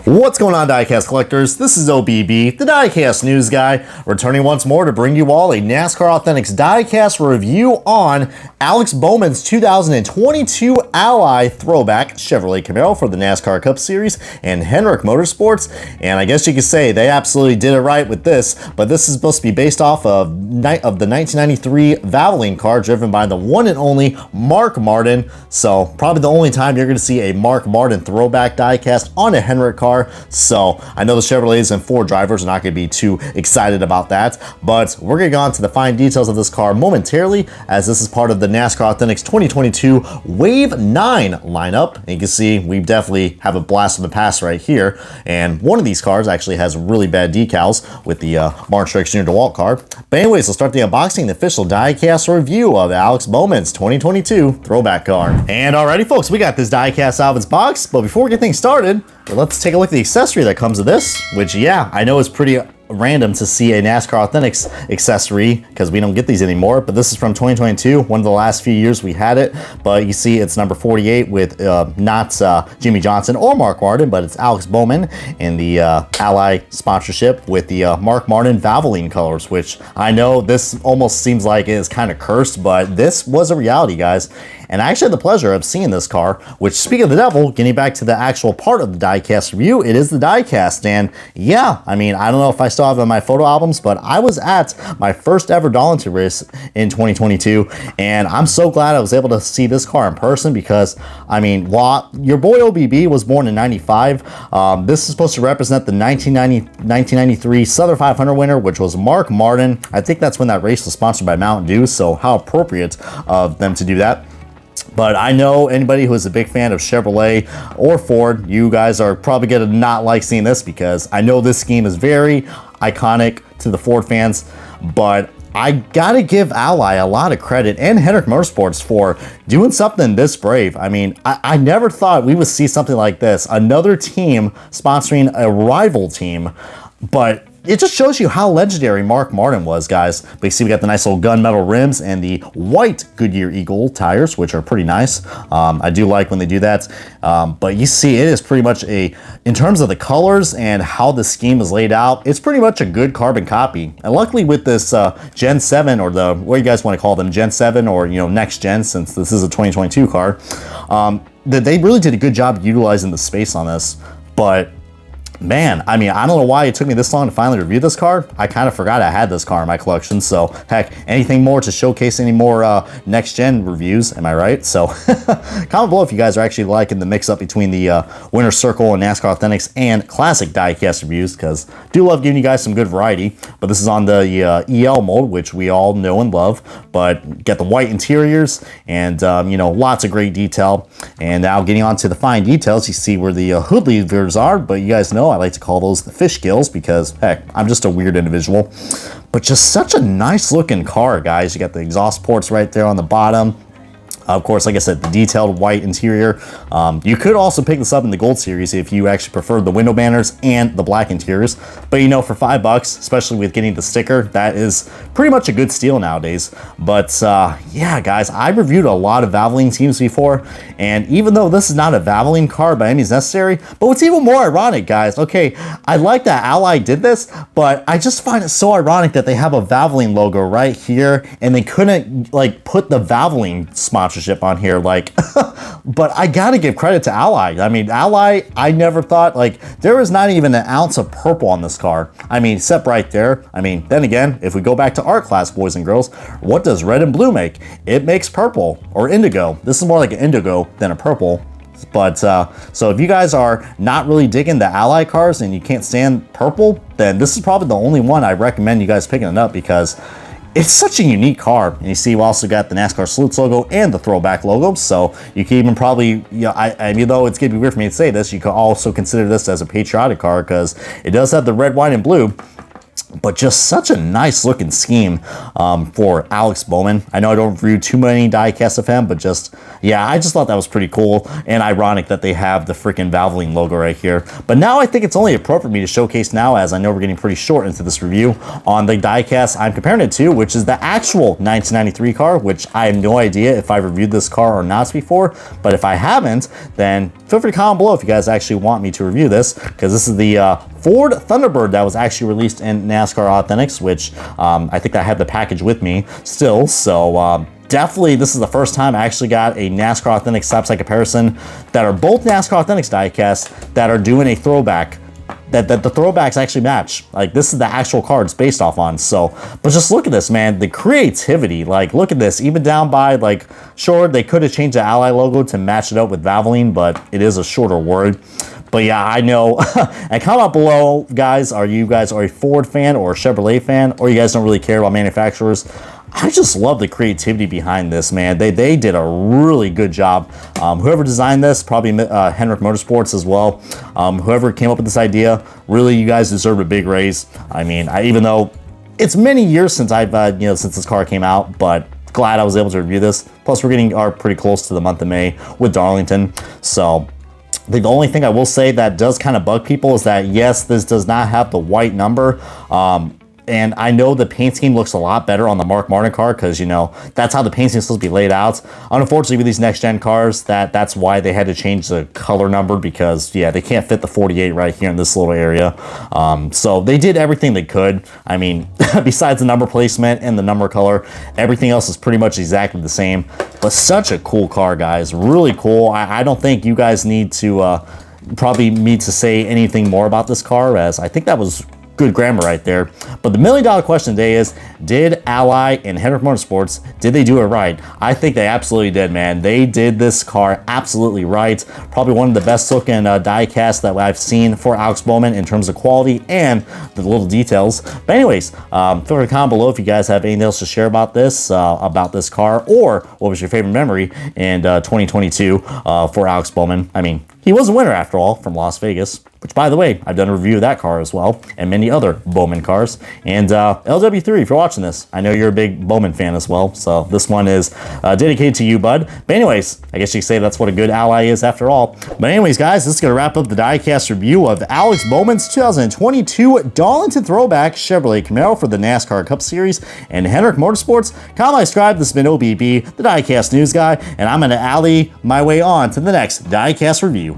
What's going on, diecast collectors? This is OBB, the diecast news guy, returning once more to bring you all a NASCAR Authentics diecast review on Alex Bowman's 2022 Ally Throwback Chevrolet Camaro for the NASCAR Cup Series and Hendrick Motorsports. And I guess you could say they absolutely did it right with this, but this is supposed to be based off of the 1993 Valvoline car driven by the one and only Mark Martin. So probably the only time you're going to see a Mark Martin throwback diecast on a Hendrick car. So I know the Chevrolets and Ford drivers are not going to be too excited about that, but we're going to go on to the fine details of this car momentarily, as this is part of the NASCAR Authentics 2022 Wave 9 lineup. And you can see we definitely have a blast from the past right here, and one of these cars actually has really bad decals with the Martin Truex Jr. DeWalt car. But anyways, let's start the unboxing, the official diecast review of Alex Bowman's 2022 throwback car. And alrighty folks, we got this diecast out of its box, but before we get things started, let's take a look at the accessory that comes with this, which, yeah, I know is pretty random to see a NASCAR Authentics accessory because we don't get these anymore, but this is from 2022, one of the last few years we had it. But you see it's number 48 with not Jimmy Johnson or Mark Martin, but it's Alex Bowman in the Ally sponsorship with the Mark Martin Valvoline colors, which I know this almost seems like it is kind of cursed, but this was a reality, guys. And I actually had the pleasure of seeing this car, which, speaking of the devil, getting back to the actual part of the diecast review, it is the diecast. And yeah, I mean, I don't know if I still have it in my photo albums, but I was at my first ever Darlington race in 2022, and I'm so glad I was able to see this car in person because, I mean, while your boy OBB was born in 95, this is supposed to represent the 1993 Southern 500 winner, which was Mark Martin. I think that's when that race was sponsored by Mountain Dew, so how appropriate of them to do that. But I know anybody who is a big fan of Chevrolet or Ford, you guys are probably going to not like seeing this because I know this scheme is very iconic to the Ford fans, but I gotta give Ally a lot of credit and Hendrick Motorsports for doing something this brave. I mean, I never thought we would see something like this. Another team sponsoring a rival team, but it just shows you how legendary Mark Martin was, guys. But you see we got the nice little gunmetal rims and the white Goodyear Eagle tires, which are pretty nice. I do like when they do that. But you see it is pretty much in terms of the colors and how the scheme is laid out, it's pretty much a good carbon copy. And luckily with this Gen 7, or what you guys want to call them, Gen 7 or, you know, next gen, since this is a 2022 car, that they really did a good job utilizing the space on this. But man, I mean, I don't know why it took me this long to finally review this car. I kind of forgot I had this car in my collection. So heck, anything more to showcase any more next gen reviews, am I right? So comment below if you guys are actually liking the mix up between the Winner Circle and NASCAR Authentics and classic diecast reviews, because I do love giving you guys some good variety. But this is on the EL mold, which we all know and love, but get the white interiors and you know, lots of great detail. And now getting on to the fine details, you see where the hood levers are, but you guys know I like to call those the fish gills because, heck, I'm just a weird individual. But just such a nice looking car, guys. You got the exhaust ports right there on the bottom. Of course, like I said, the detailed white interior. You could also pick this up in the Gold Series if you actually prefer the window banners and the black interiors. But you know, for $5, especially with getting the sticker, that is pretty much a good steal nowadays. But yeah, guys, I reviewed a lot of Valvoline teams before, and even though this is not a Valvoline car by any means necessary, but what's even more ironic, guys, okay, I like that Ally did this, but I just find it so ironic that they have a Valvoline logo right here, and they couldn't like put the Valvoline sponsorship on here, like but I gotta give credit to Ally. I mean, Ally, I never thought, like, there was not even an ounce of purple on this car. I mean, except right there. I mean, then again, if we go back to art class, boys and girls, what does red and blue make? It makes purple, or indigo. This is more like an indigo than a purple. But so if you guys are not really digging the Ally cars and you can't stand purple, then this is probably the only one I recommend you guys picking it up, because it's such a unique car. And you see we also got the NASCAR Salutes logo and the Throwback logo, so you can even probably, you know, I mean, though it's gonna be weird for me to say this, you could also consider this as a patriotic car because it does have the red, white, and blue, but just such a nice looking scheme for Alex Bowman. I know I don't review too many diecast of him, but just, yeah, I just thought that was pretty cool and ironic that they have the freaking Valvoline logo right here. But now I think it's only appropriate for me to showcase now, as I know we're getting pretty short into this review, on the diecast I'm comparing it to, which is the actual 1993 car, which I have no idea if I've reviewed this car or not before, but if I haven't, then feel free to comment below if you guys actually want me to review this, because this is the Ford Thunderbird that was actually released in NASCAR Authentics, which I think I have the package with me still, so definitely this is the first time I actually got a NASCAR Authentics side-by-side comparison that are both NASCAR Authentics diecasts that are doing a throwback, that the throwbacks actually match. Like, this is the actual car it's based off on. So, but just look at this, man, the creativity. Like, look at this, even down by, like, sure, they could have changed the Ally logo to match it up with Valvoline, but it is a shorter word. But yeah, I know. And comment below, guys, are you guys a Ford fan or a Chevrolet fan, or you guys don't really care about manufacturers? I just love the creativity behind this, man. They did a really good job. Whoever designed this, probably Hendrick Motorsports as well. Whoever came up with this idea, really, you guys deserve a big raise. I mean, even though it's many years since I've, since this car came out, but glad I was able to review this. Plus, we're getting pretty close to the month of May with Darlington, so the only thing I will say that does kind of bug people is that, yes, this does not have the white number. And I know the paint scheme looks a lot better on the Mark Martin car because, that's how the paint scheme is supposed to be laid out. Unfortunately, with these next-gen cars, that's why they had to change the color number because, yeah, they can't fit the 48 right here in this little area. So they did everything they could. I mean, besides the number placement and the number color, everything else is pretty much exactly the same. But such a cool car, guys. Really cool. I don't think you guys need to probably need to say anything more about this car, as I think that was good grammar right there. But the $1 million question today is, did Ally and Hendrick Motorsports, did they do it right? I think they absolutely did, man. They did this car absolutely right. Probably one of the best looking die-casts that I've seen for Alex Bowman in terms of quality and the little details. But anyways, feel free to comment below if you guys have anything else to share about this car, or what was your favorite memory in 2022 for Alex Bowman. I mean, he was a winner after all from Las Vegas, which, by the way, I've done a review of that car as well, and many other Bowman cars. And LW3, if you're watching this, I know you're a big Bowman fan as well, so this one is dedicated to you, bud. But anyways, I guess you could say that's what a good Ally is after all. But anyways, guys, this is going to wrap up the diecast review of Alex Bowman's 2022 Darlington Throwback Chevrolet Camaro for the NASCAR Cup Series and Hendrick Motorsports. Comment, subscribe. This has been OBB, the diecast news guy, and I'm going to Ally my way on to the next diecast review.